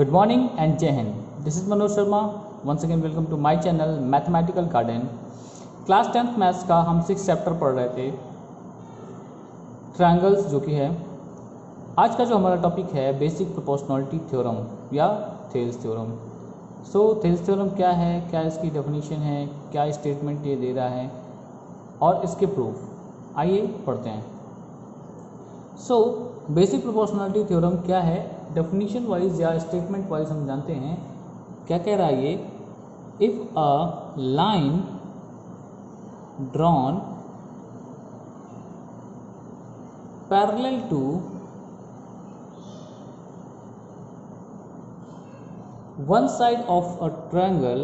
Good morning and Jai Hind. This is Manoj Sharma. Once again welcome to my channel Mathematical Garden. Class 10th maths का हम 6 chapter पढ़ रहे थे, triangles जो कि है। आज का जो हमारा टॉपिक है बेसिक प्रोपोर्शनलिटी थ्योरम या थेल्स थ्योरम। सो थेल्स थ्योरम क्या है, क्या इसकी डेफिनेशन है, क्या स्टेटमेंट ये दे रहा है और इसके प्रूफ आइए पढ़ते हैं। सो बेसिक प्रोपोर्शनलिटी थ्योरम क्या है, डेफिनेशन वाइज या स्टेटमेंट वाइज हम जानते हैं क्या कह रहा है ये। If a line drawn parallel to one side of a triangle,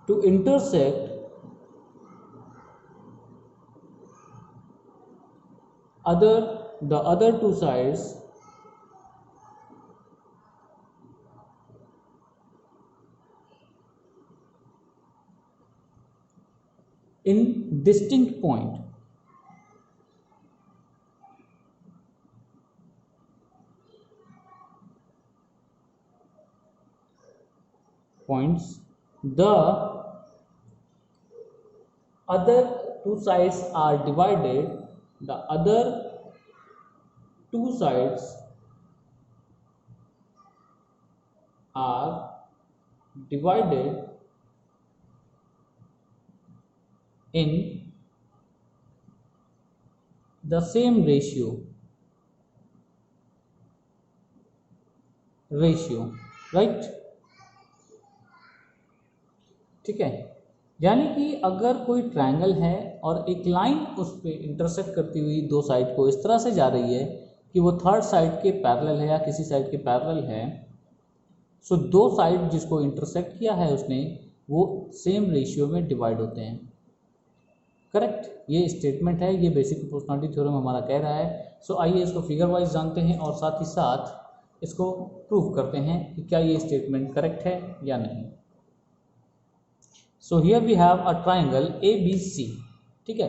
to intersect the other two sides in distinct points, the other two sides are divided, the other two sides are divided in the same ratio, right. ठीक है, यानी कि अगर कोई triangle है और एक line उस पर इंटरसेक्ट करती हुई दो साइड को इस तरह से जा रही है कि वो थर्ड साइड के पैरेलल है या किसी साइड के पैरेलल है, सो दो साइड जिसको इंटरसेक्ट किया है उसने वो सेम रेशियो में डिवाइड होते हैं। करेक्ट, ये स्टेटमेंट है, ये बेसिक प्रोपोर्शनलिटी थ्योरम हमारा कह रहा है। सो आइए इसको फिगर वाइज जानते हैं और साथ ही साथ इसको प्रूव करते हैं कि क्या ये स्टेटमेंट करेक्ट है या नहीं। So here we have a triangle ABC। ठीक है,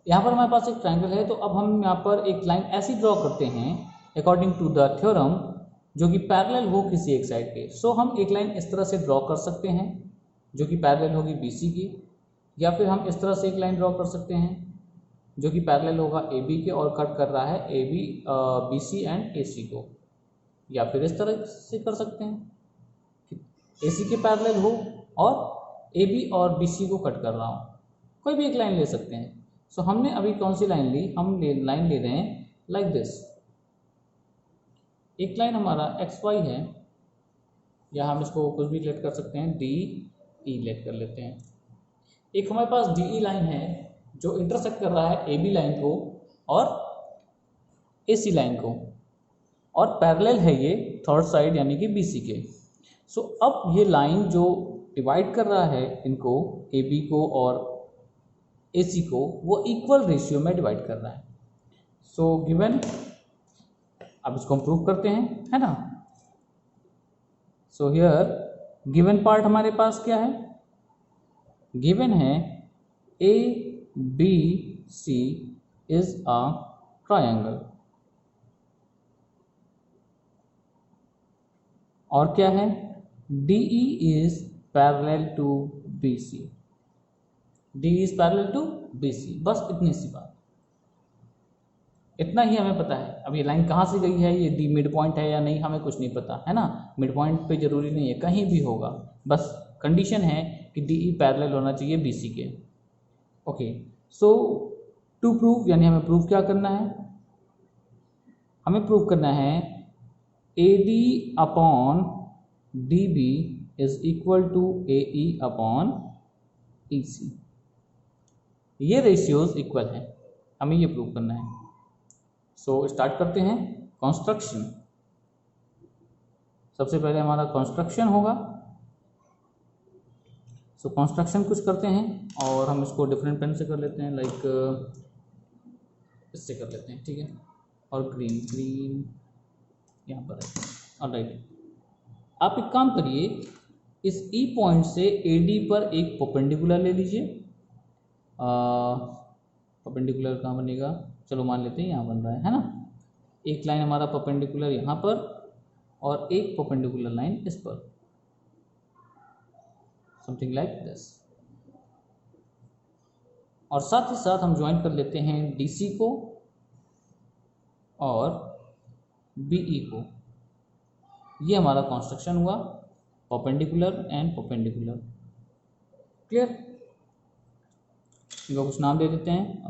यहाँ पर हमारे पास एक ट्राइंगल है, तो अब हम यहाँ पर एक लाइन ऐसी ड्रॉ करते हैं अकॉर्डिंग टू द थ्योरम जो कि पैरेलल हो किसी एक साइड के। सो हम एक लाइन इस तरह से ड्रॉ कर सकते हैं जो कि पैरेलल होगी BC की, या फिर हम इस तरह से एक लाइन ड्रॉ कर सकते हैं जो कि पैरेलल होगा AB के और कट कर रहा है AB BC एंड AC को, या फिर इस तरह से कर सकते हैं कि AC के पैरेलल हो और AB और BC को कट कर रहा हूँ, कोई भी एक लाइन ले सकते हैं। सो हमने अभी कौन सी लाइन ली, हम लाइन ले रहे हैं लाइक दिस। एक लाइन हमारा XY है, या हम इसको कुछ भी लेट कर सकते हैं, DE लेट कर लेते हैं। एक हमारे पास DE लाइन है जो इंटरसेक्ट कर रहा है AB लाइन को और AC लाइन को, और पैरेलल है ये थर्ड साइड यानी कि BC के। सो अब ये लाइन जो डिवाइड कर रहा है इनको, AB को और AC को, वो इक्वल रेशियो में डिवाइड कर रहा है। सो गिवन, अब इसको हम प्रूव करते हैं, है ना। सो हियर गिवन पार्ट हमारे पास क्या है, गिवन है ABC इज अ ट्रायंगल, और क्या है, DE is parallel to BC, DE is parallel to BC। बस इतनी सी बात, इतना ही हमें पता है। अब ये लाइन कहाँ से गई है, ये D मिड पॉइंट है या नहीं, हमें कुछ नहीं पता, है ना। मिड पॉइंट पे जरूरी नहीं है, कहीं भी होगा, बस कंडीशन है कि DE पैरेलल होना चाहिए BC के। ओके, सो टू प्रूव, यानी हमें प्रूव क्या करना है, हमें प्रूव करना है AD upon DB is equal to AE upon EC। ये रेशियोज इक्वल है, हमें ये प्रूव करना है। सो स्टार्ट करते हैं कंस्ट्रक्शन। सबसे पहले हमारा कंस्ट्रक्शन होगा। सो कंस्ट्रक्शन कुछ करते हैं और हम इसको डिफरेंट पेन से कर लेते हैं, लाइक इससे कर लेते हैं, ठीक है। और ग्रीन यहाँ पर है। ऑलराइट, आप एक काम करिए, इस ई पॉइंट से ए डी पर एक परपेंडिकुलर ले लीजिए। परपेंडिकुलर कहाँ बनेगा, चलो मान लेते हैं यहाँ बन रहा है ना। एक लाइन हमारा परपेंडिकुलर यहाँ पर और एक परपेंडिकुलर लाइन इस पर, समथिंग लाइक दिस। और साथ ही साथ हम ज्वाइन कर लेते हैं DC को और BE को। ये हमारा कंस्ट्रक्शन हुआ, परपेंडिकुलर एंड परपेंडिकुलर। क्लियर? इनको कुछ नाम दे देते हैं,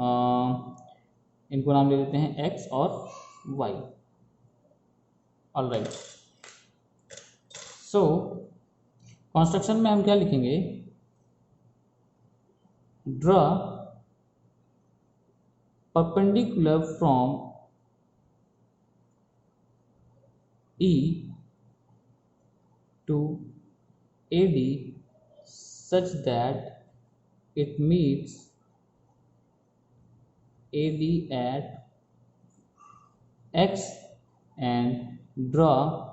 इनको नाम दे देते हैं X और Y। ऑलराइट, सो कंस्ट्रक्शन में हम क्या लिखेंगे, draw perpendicular from E to AD such that it meets AD at X and draw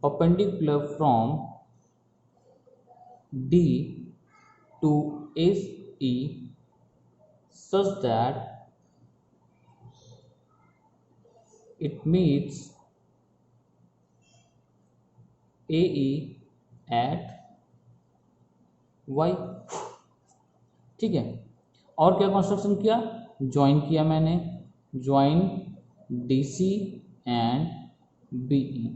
perpendicular from D to AE such that it meets AE at Y। ठीक है, और क्या construction किया, join किया मैंने, ज्वाइन DC एंड BE।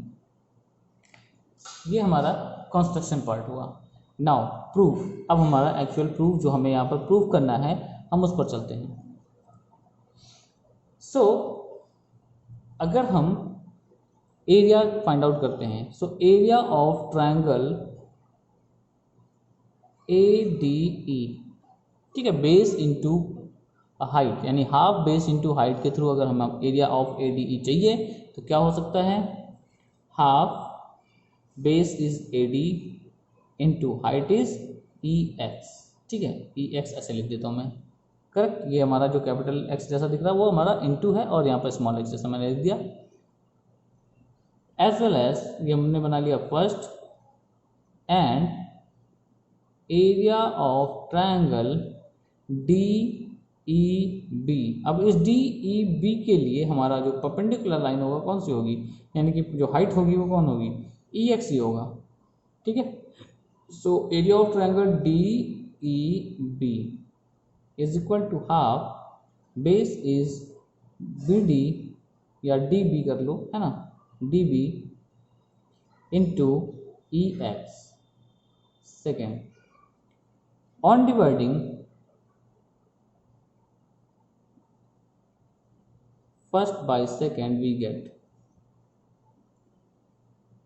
ये हमारा construction part हुआ। नाउ प्रूफ, अब हमारा एक्चुअल प्रूफ जो हमें यहाँ पर प्रूफ करना है, हम उस पर चलते हैं। सो अगर हम एरिया फाइंड आउट करते हैं, सो एरिया ऑफ ट्रायंगल ADE, ठीक है, बेस इनटू हाइट, यानी हाफ बेस इनटू हाइट के थ्रू अगर हम एरिया ऑफ ADE चाहिए तो क्या हो सकता है, half base is AD into height is EX। ठीक है, EX ऐसे लिख देता हूँ मैं, करेक्ट। ये हमारा जो कैपिटल X जैसा दिख रहा है वो हमारा इनटू है, और यहाँ पर स्मॉल x जैसा मैंने लिख दिया। एज वेल एज ये हमने बना लिया first, and area of triangle DEB। अब इस DEB के लिए हमारा जो परपेंडिकुलर लाइन होगा कौन सी होगी, यानी कि जो हाइट होगी वो कौन होगी, EX ही होगा। ठीक है, so area of triangle DEB is equal to half base is BD या DB कर लो, है ना, DB into EX। Second, on dividing first by second we get,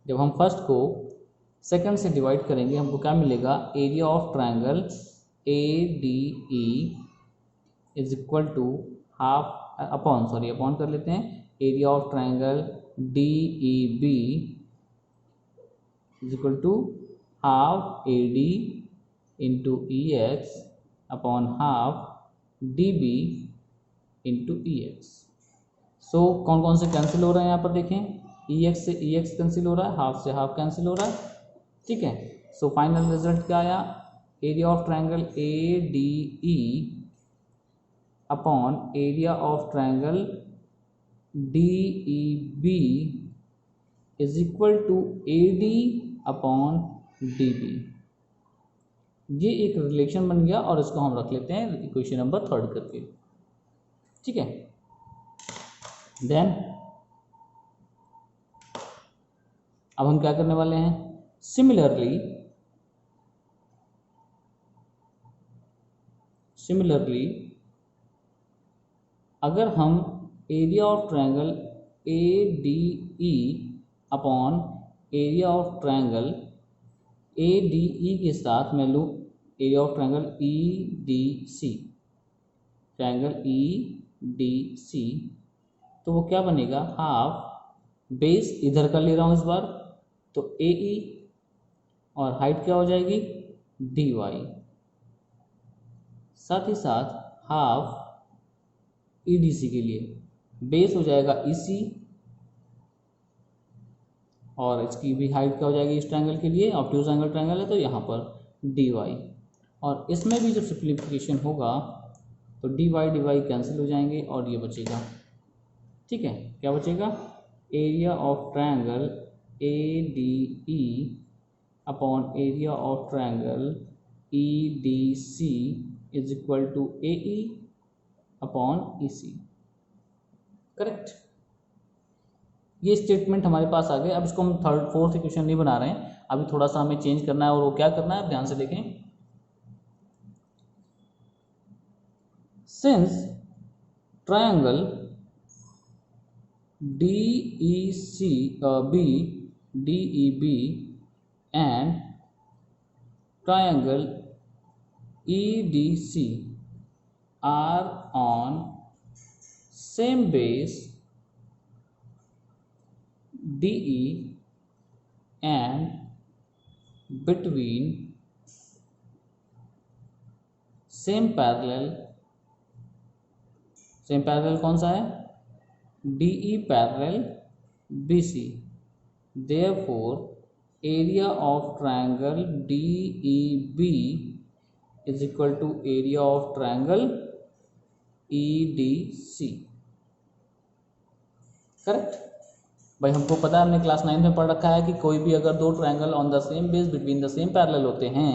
जब हम फर्स्ट को सेकेंड से डिवाइड करेंगे हमको क्या मिलेगा, area of triangle ADE is equal to half upon, sorry upon कर लेते हैं, area of triangle DEB is equal to half AD into EX upon half DB into EX। So कौन कौन से कैंसिल हो रहे हैं यहाँ पर देखें, EX से EX कैंसिल हो रहा है, हाफ से हाफ कैंसिल हो रहा है। ठीक है, सो फाइनल रिजल्ट क्या आया, area of triangle ADE upon area of triangle DEB is equal to AD upon DB। ये एक रिलेशन बन गया और इसको हम रख लेते हैं इक्वेशन नंबर 3 करके। ठीक है, देन अब हम क्या करने वाले हैं, सिमिलरली अगर हम area of triangle ADE upon area of triangle ADE के साथ मैं लूँ area of triangle EDC, triangle EDC, तो वो क्या बनेगा, हाफ बेस इधर का ले रहा हूँ इस बार, तो AE और हाइट क्या हो जाएगी DY, साथ ही साथ हाफ EDC के लिए बेस हो जाएगा EC और इसकी भी हाइट क्या हो जाएगी इस ट्रायंगल के लिए, ऑब्ट्यूज एंगल ट्रायंगल है तो यहाँ पर dy, और इसमें भी जब सिंप्लीफिकेशन होगा तो dy कैंसिल हो जाएंगे और ये बचेगा। ठीक है, क्या बचेगा, area of triangle ADE upon area of triangle EDC is equal to AE upon EC। Correct, ये स्टेटमेंट हमारे पास आ गए। अब इसको हम थर्ड फोर्थ इक्वेशन नहीं बना रहे हैं, अभी थोड़ा सा हमें चेंज करना है, और वो क्या करना है ध्यान से देखें। Since triangle DEB and triangle EDC are on same base DE and between same parallel कौन सा है, DE parallel BC, therefore area of triangle DEB is equal to area of triangle EDC। Correct भाई, हमको पता है, हमने class 9 में पढ़ रखा है कि कोई भी अगर दो triangle on the same base between the same parallel होते हैं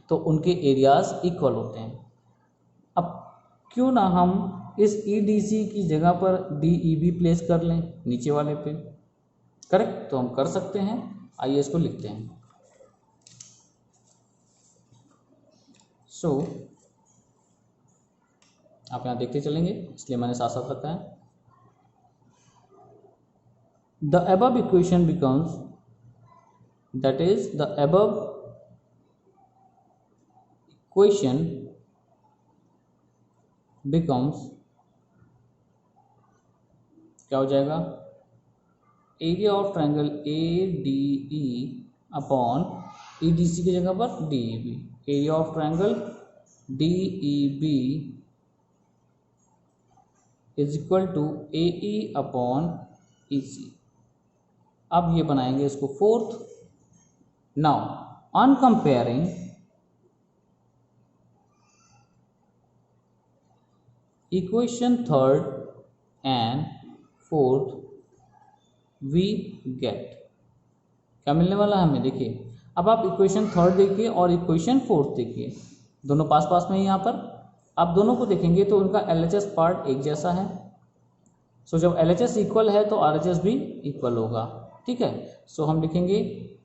तो उनके एरियाज इक्वल होते हैं। अब क्यों ना हम इस EDC की जगह पर DEB प्लेस कर लें नीचे वाले पे। करेक्ट, तो हम कर सकते हैं, आइए इसको लिखते हैं। सो आप यहाँ देखते चलेंगे, इसलिए मैंने साथ साथ रखा है। The above equation becomes, that is the above equation becomes क्या हो जाएगा, area of triangle ADE upon EDC की जगह पर DEB, area of triangle DEB is equal to AE upon EC। अब ये बनाएंगे इसको fourth. Now on comparing equation third and fourth we get, क्या मिलने वाला है हमें, देखिए। अब आप इक्वेशन थर्ड देखिए और इक्वेशन फोर्थ देखिए, दोनों पास पास में ही यहाँ पर। आप दोनों को देखेंगे तो उनका LHS पार्ट एक जैसा है। सो जब LHS इक्वल है तो RHS भी इक्वल होगा। ठीक है, सो हम लिखेंगे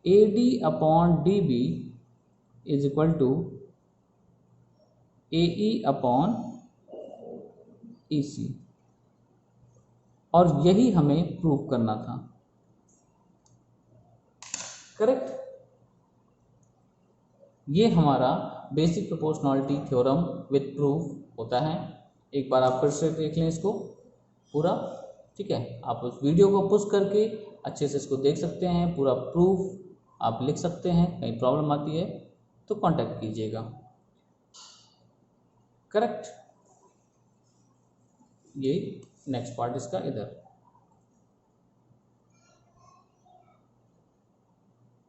AD upon DB is equal to AE upon EC, और यही हमें प्रूव करना था। करेक्ट, ये हमारा basic proportionality theorem with proof होता है। एक बार आप फिर से देख लें इसको पूरा। ठीक है, आप उस वीडियो को पुश करके अच्छे से इसको देख सकते हैं, पूरा प्रूफ आप लिख सकते हैं। कहीं प्रॉब्लम आती है तो कांटेक्ट कीजिएगा। करेक्ट, ये नेक्स्ट पार्ट इसका इधर।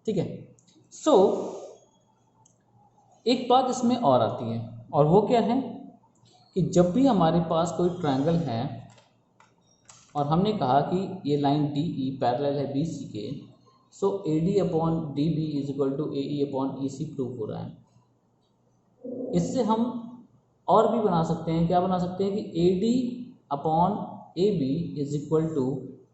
ठीक है, सो एक बात इसमें और आती है, और वो क्या है कि जब भी हमारे पास कोई ट्रायंगल है और हमने कहा कि ये लाइन DE पैरेलल है BC के, so AD upon DB is equal to AE upon EC proof हो रहा है। इससे हम और भी बना सकते हैं, क्या बना सकते हैं कि AD upon AB is equal to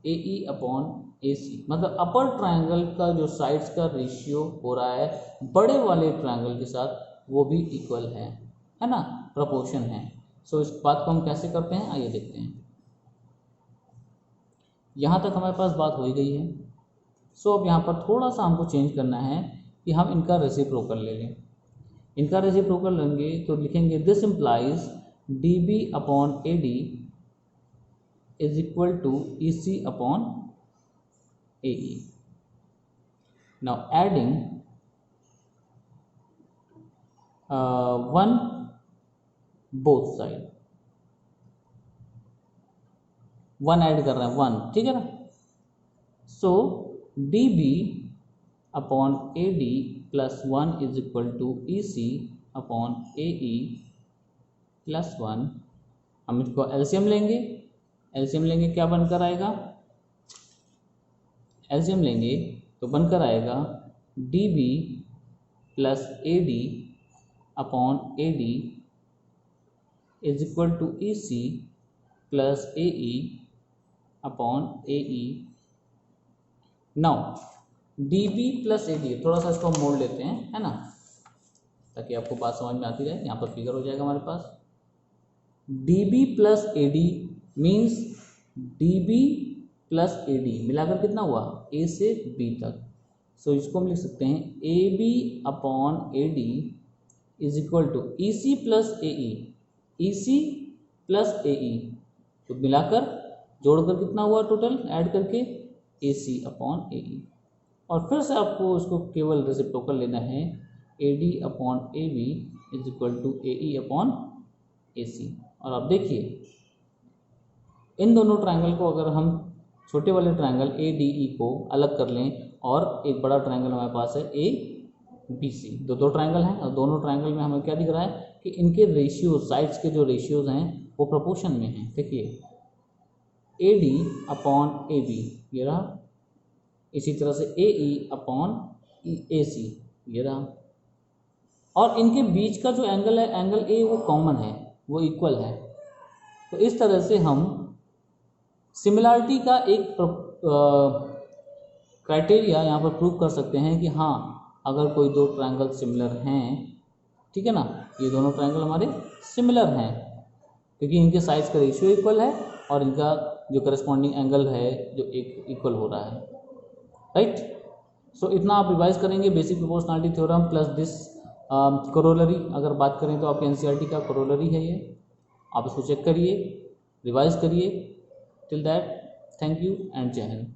AE upon AC, मतलब अपर ट्रायंगल का जो साइड्स का रेशियो हो रहा है बड़े वाले ट्रायंगल के साथ वो भी इक्वल है ना, प्रोपोर्शन है। सो इस बात को हम कैसे करते हैं आइए देखते हैं। यहाँ तक हमारे पास बात हो ही गई है। सो अब यहाँ पर थोड़ा सा हमको चेंज करना है कि हम इनका रेसिप्रोकल ले लें। इनका रेसिप्रोकल लेंगे तो लिखेंगे this implies DB upon AD is equal to EC upon AE। Now adding 1 both side, 1 add कर रहे हैं 1, ठीक है ना। So D B upon A D plus 1 is equal to E C upon A E plus 1। हम इसको LCM लेंगे, LCM लेंगे क्या बनकर आएगा, एलसीएम लेंगे तो बनकर आएगा D B plus A D upon A D is equal to E C plus A E upon A E. Now D B plus A D, थोड़ा सा इसको मोड़ लेते हैं, है ना, ताकि आपको बात समझ में आती रहे। यहाँ पर फिगर हो जाएगा हमारे पास D B plus A D means D B plus A D मिलाकर कितना हुआ, ए से बी तक। सो इसको हम लिख सकते हैं A B upon A D is equal to E C plus A E, E C plus A E, तो मिलाकर जोड़कर कितना हुआ टोटल ऐड करके ए सी अपॉन ए ई। और फिर से आपको इसको केवल रेसिप्रोकल लेना है, A D upon A B is equal to A E upon A C. और अब देखिए इन दोनों ट्रायंगल को अगर हम छोटे वाले ट्रायंगल ए डी ई को अलग कर लें और एक बड़ा ट्रायंगल हमारे पास है ए बी सी, दो ट्रायंगल हैं और दोनों ट्रायंगल में हमें क्या दिख रहा है कि इनके रेशियोज, साइड्स के जो रेशियोज हैं वो प्रोपोर्शन में हैं। देखिए A D upon A B ये रहा, इसी तरह से ए ई अपॉन ए सी ये रहा, और इनके बीच का जो एंगल है एंगल ए वो कॉमन है, वो इक्वल है। तो इस तरह से हम सिमिलरिटी का एक क्राइटेरिया यहाँ पर प्रूव कर सकते हैं कि हाँ अगर कोई दो ट्रायंगल सिमिलर हैं, ठीक है ना, ये दोनों ट्रायंगल हमारे सिमिलर हैं क्योंकि इनके साइज का रेशियो इक्वल है और इनका जो करस्पॉन्डिंग एंगल है जो एक इक्वल हो रहा है, राइट। सो इतना आप रिवाइज करेंगे basic proportionality theorem plus this corollary. अगर बात करें तो आपके एनसीईआरटी का कोरोलरी है ये, आप इसको चेक करिए, रिवाइज करिए। Till that thank you and जय हिंद।